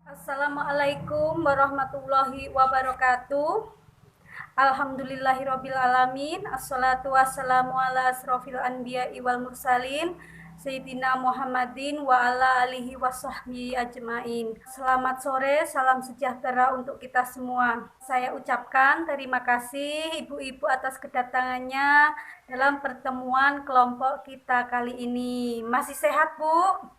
Assalamualaikum warahmatullahi wabarakatuh. Alhamdulillahirabbil alamin. Assalatu wassalamu ala asrofil anbiya'i wal mursalin Sayyidina Muhammadin wa ala alihi wasahbihi ajmain. Selamat sore, salam sejahtera untuk kita semua. Saya ucapkan terima kasih ibu-ibu atas kedatangannya dalam pertemuan kelompok kita kali ini. Masih sehat, Bu?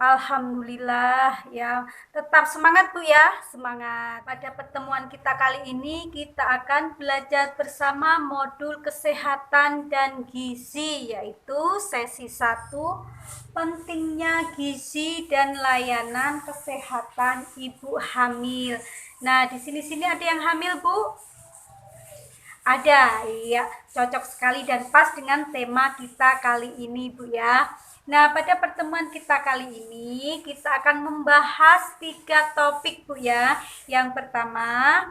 Alhamdulillah ya, tetap semangat Bu ya, semangat. Pada pertemuan kita kali ini kita akan belajar bersama modul kesehatan dan gizi, yaitu sesi 1, pentingnya gizi dan layanan kesehatan ibu hamil. Nah, di sini ada yang hamil Bu? Ada, iya, cocok sekali dan pas dengan tema kita kali ini Bu ya. Nah, pada pertemuan kita kali ini kita akan membahas 3 topik Bu ya. Yang pertama,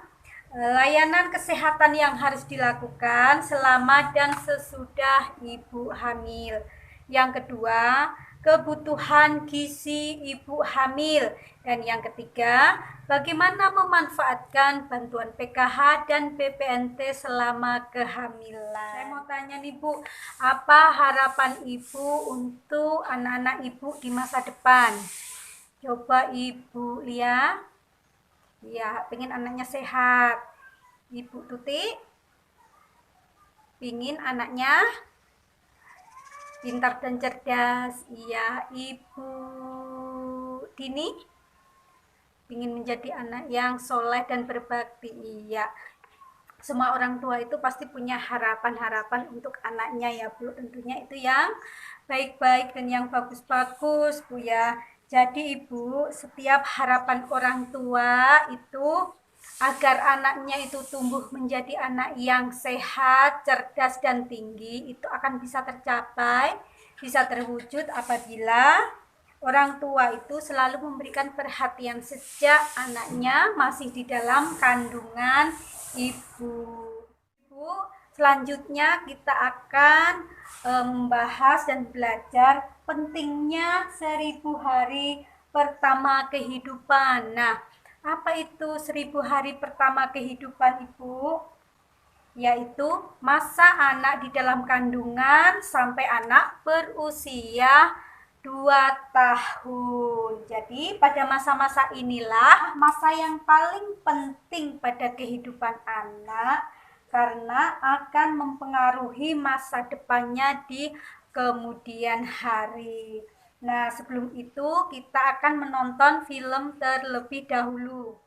layanan kesehatan yang harus dilakukan selama dan sesudah ibu hamil. Yang kedua, kebutuhan gizi ibu hamil. Dan yang ketiga, bagaimana memanfaatkan bantuan PKH dan BPNT selama kehamilan. Saya mau tanya nih Bu, apa harapan Ibu untuk anak-anak Ibu di masa depan? Coba Ibu lihat. Ya, pengen anaknya sehat. Ibu Tuti pengen anaknya pintar dan cerdas. Iya, Ibu Dini ingin menjadi anak yang soleh dan berbakti. Iya, semua orang tua itu pasti punya harapan-harapan untuk anaknya ya Bu. Tentunya itu yang baik-baik dan yang bagus-bagus Bu ya. Jadi Ibu, setiap harapan orang tua itu agar anaknya itu tumbuh menjadi anak yang sehat, cerdas dan tinggi, itu akan bisa tercapai, bisa terwujud apabila orang tua itu selalu memberikan perhatian sejak anaknya masih di dalam kandungan ibu. Selanjutnya kita akan membahas dan belajar pentingnya 1000 hari pertama kehidupan. Nah, apa itu 1000 hari pertama kehidupan Ibu? Yaitu masa anak di dalam kandungan sampai anak berusia 2 tahun. Jadi pada masa-masa inilah masa yang paling penting pada kehidupan anak karena akan mempengaruhi masa depannya di kemudian hari. Nah, sebelum itu kita akan menonton film terlebih dahulu.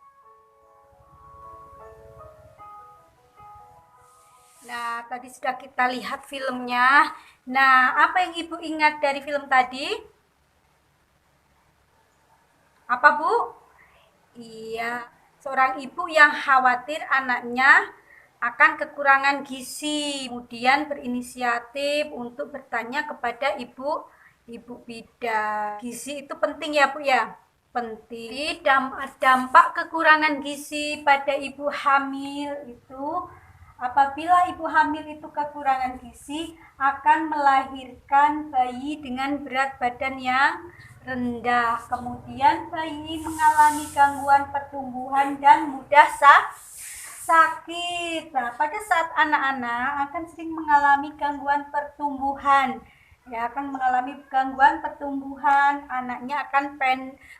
Nah, tadi sudah kita lihat filmnya. Nah, apa yang Ibu ingat dari film tadi? Apa, Bu? Iya, seorang ibu yang khawatir anaknya akan kekurangan gizi, kemudian berinisiatif untuk bertanya kepada ibu bidan. Gizi itu penting ya Bu ya? Penting. Dampak kekurangan gizi pada ibu hamil itu, apabila ibu hamil itu kekurangan gizi, akan melahirkan bayi dengan berat badan yang rendah. Kemudian bayi mengalami gangguan pertumbuhan dan mudah sakit. Nah, pada saat anak-anak akan sering mengalami gangguan pertumbuhan, ya akan mengalami gangguan pertumbuhan, anaknya akan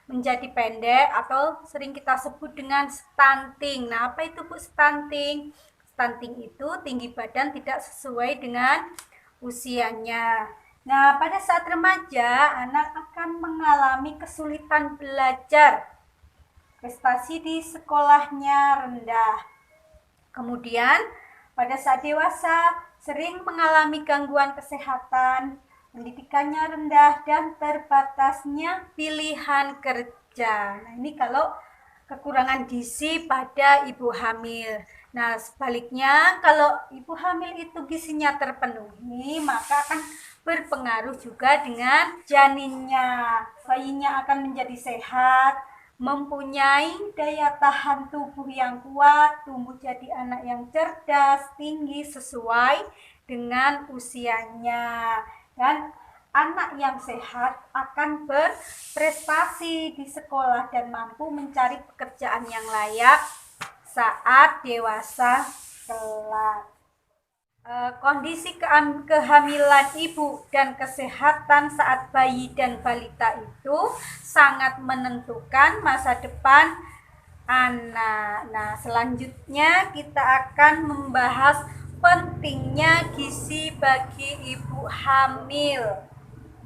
menjadi pendek atau sering kita sebut dengan stunting. Nah, apa itu Bu stunting? Stunting itu tinggi badan tidak sesuai dengan usianya. Nah, pada saat remaja, anak akan mengalami kesulitan belajar. Prestasi di sekolahnya rendah. Kemudian, pada saat dewasa, sering mengalami gangguan kesehatan, pendidikannya rendah, dan terbatasnya pilihan kerja. Nah, ini kalau kekurangan gizi pada ibu hamil. Nah, sebaliknya kalau ibu hamil itu gizinya terpenuhi, maka akan berpengaruh juga dengan janinnya. Bayinya akan menjadi sehat, mempunyai daya tahan tubuh yang kuat, tumbuh jadi anak yang cerdas, tinggi sesuai dengan usianya. Dan anak yang sehat akan berprestasi di sekolah dan mampu mencari pekerjaan yang layak saat dewasa kelak. Kondisi kehamilan ibu dan kesehatan saat bayi dan balita itu sangat menentukan masa depan anak. Nah, selanjutnya kita akan membahas pentingnya gizi bagi ibu hamil.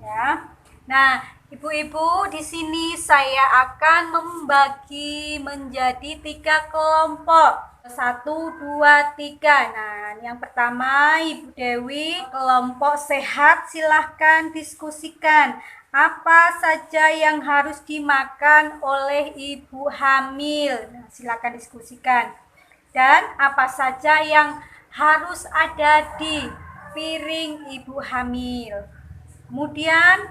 Ya. Nah, ibu-ibu, di sini saya akan membagi menjadi 3 kelompok. 1, 2, 3. Nah, yang pertama Ibu Dewi, kelompok sehat, silahkan diskusikan. Apa saja yang harus dimakan oleh ibu hamil? Nah, silahkan diskusikan. Dan apa saja yang harus ada di piring ibu hamil. Kemudian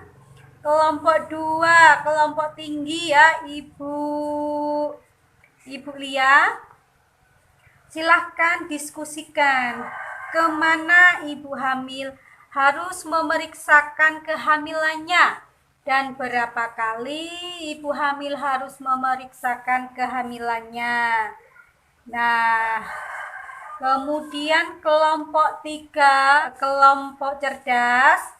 kelompok 2, kelompok tinggi ya, Ibu Lia. Silahkan diskusikan kemana ibu hamil harus memeriksakan kehamilannya dan berapa kali ibu hamil harus memeriksakan kehamilannya. Nah, kemudian kelompok 3, kelompok cerdas.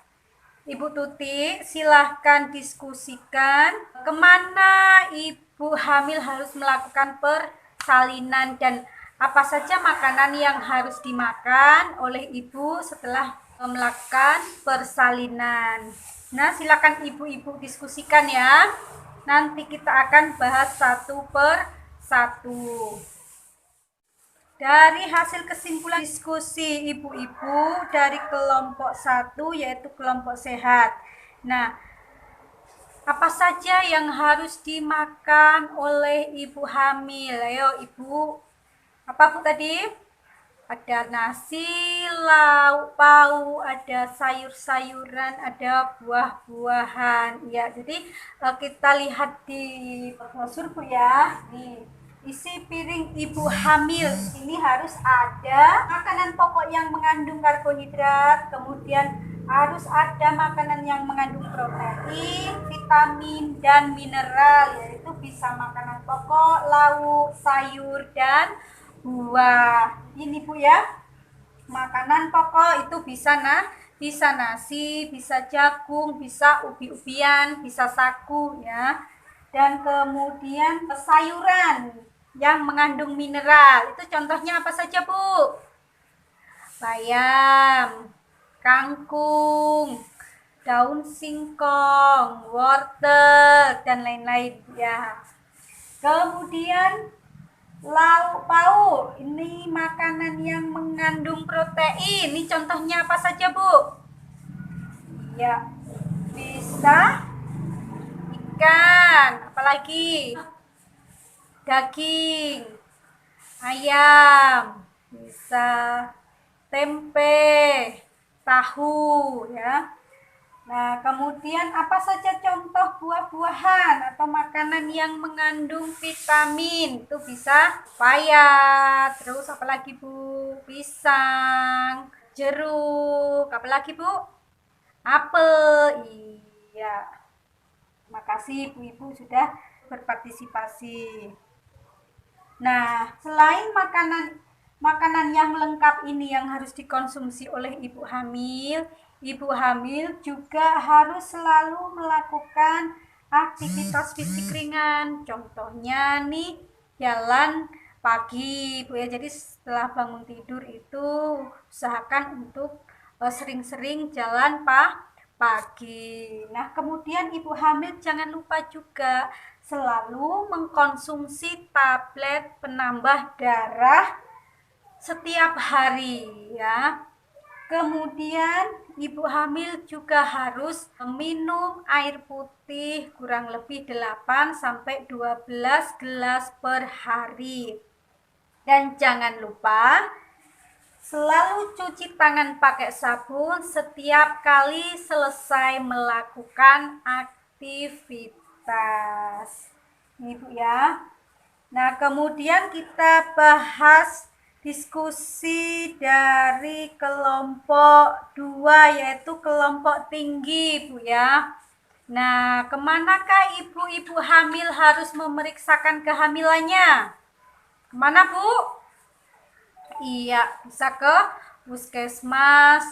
Ibu Tuti, silahkan diskusikan kemana ibu hamil harus melakukan persalinan dan apa saja makanan yang harus dimakan oleh ibu setelah melakukan persalinan. Nah, silakan ibu-ibu diskusikan ya. Nanti kita akan bahas satu per satu. Dari hasil kesimpulan diskusi ibu-ibu dari kelompok 1 yaitu kelompok sehat. Nah, apa saja yang harus dimakan oleh ibu hamil? Ayo ibu. Apa Bu tadi? Ada nasi, lauk pauk, ada sayur-sayuran, ada buah-buahan. Ya, jadi kita lihat di brosur Bu ya. Nih, isi piring ibu hamil ini harus ada makanan pokok yang mengandung karbohidrat, kemudian harus ada makanan yang mengandung protein, vitamin, dan mineral, yaitu bisa makanan pokok, lauk, sayur, dan buah. Ini Bu ya, makanan pokok itu bisa bisa nasi, bisa jagung, bisa ubi-ubian, bisa sagu ya. Dan kemudian sayuran yang mengandung mineral. Itu contohnya apa saja Bu? Bayam, kangkung, daun singkong, wortel, dan lain-lain ya. Kemudian lauk pauk, ini makanan yang mengandung protein. Ini contohnya apa saja Bu? Ya, bisa ikan, apalagi daging, ayam, bisa tempe, tahu ya. Nah, kemudian apa saja contoh buah-buahan atau makanan yang mengandung vitamin? Itu bisa paya, terus apalagi Bu? Pisang, jeruk, apalagi Bu? Apel. Iya. Terima kasih ibu-ibu sudah berpartisipasi. Nah, selain makanan yang lengkap ini yang harus dikonsumsi oleh ibu hamil juga harus selalu melakukan aktivitas fisik ringan. Contohnya nih, jalan pagi Bu ya. Jadi setelah bangun tidur itu usahakan untuk sering-sering jalan pagi. Nah, kemudian ibu hamil jangan lupa juga selalu mengkonsumsi tablet penambah darah setiap hari ya. Kemudian ibu hamil juga harus minum air putih kurang lebih 8 sampai 12 gelas per hari. Dan jangan lupa selalu cuci tangan pakai sabun setiap kali selesai melakukan aktivitas. Ini Bu ya. Nah, kemudian kita bahas diskusi dari kelompok 2 yaitu kelompok tinggi Bu ya. Nah, kemanakah ibu-ibu hamil harus memeriksakan kehamilannya? Kemana Bu? Iya, bisa ke puskesmas,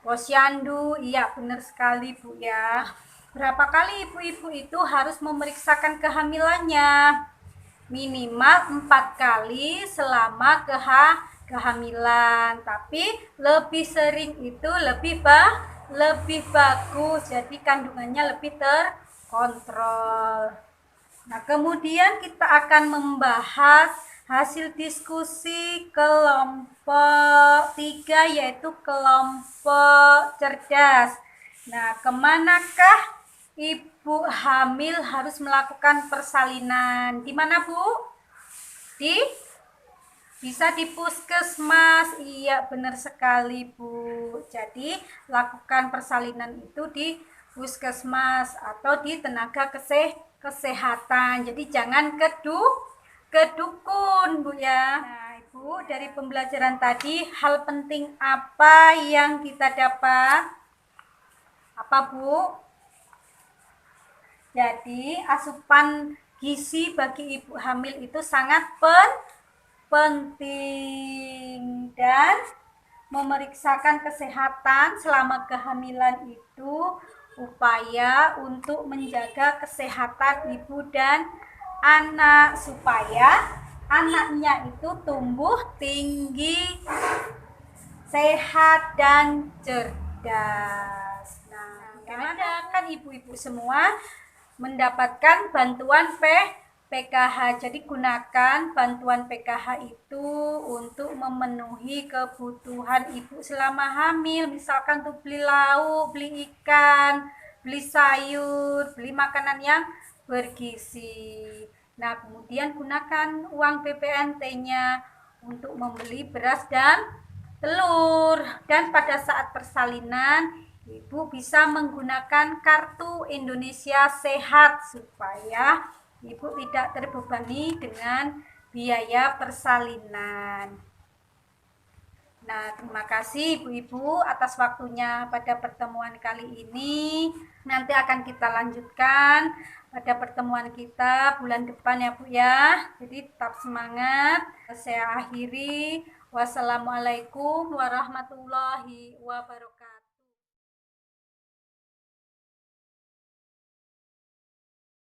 posyandu. Iya, benar sekali Bu ya. Berapa kali ibu-ibu itu harus memeriksakan kehamilannya? Minimal 4 kali selama kehamilan, tapi lebih sering itu lebih bagus, jadi kandungannya lebih terkontrol. Nah, kemudian kita akan membahas hasil diskusi kelompok 3 yaitu kelompok cerdas. Nah, kemanakah ibu hamil harus melakukan persalinan? Di mana Bu? Bisa di puskesmas. Iya, benar sekali Bu. Jadi lakukan persalinan itu di puskesmas atau di tenaga kesehatan. Jadi jangan ke dukun Bu ya. Nah Ibu, dari pembelajaran tadi hal penting apa yang kita dapat? Apa Bu? Jadi asupan gizi bagi ibu hamil itu sangat penting, dan memeriksakan kesehatan selama kehamilan itu upaya untuk menjaga kesehatan ibu dan anak supaya anaknya itu tumbuh tinggi, sehat dan cerdas. Nah, bagaimana kan ibu-ibu semua mendapatkan bantuan PKH. Jadi gunakan bantuan PKH itu untuk memenuhi kebutuhan ibu selama hamil. Misalkan untuk beli lauk, beli ikan, beli sayur, beli makanan yang bergizi. Nah, kemudian gunakan uang PPNT-nya untuk membeli beras dan telur. Dan pada saat persalinan Ibu bisa menggunakan kartu Indonesia Sehat supaya Ibu tidak terbebani dengan biaya persalinan. Nah, terima kasih Ibu-ibu atas waktunya pada pertemuan kali ini. Nanti akan kita lanjutkan pada pertemuan kita bulan depan ya Bu ya. Jadi tetap semangat. Saya akhiri. Wassalamualaikum warahmatullahi wabarakatuh.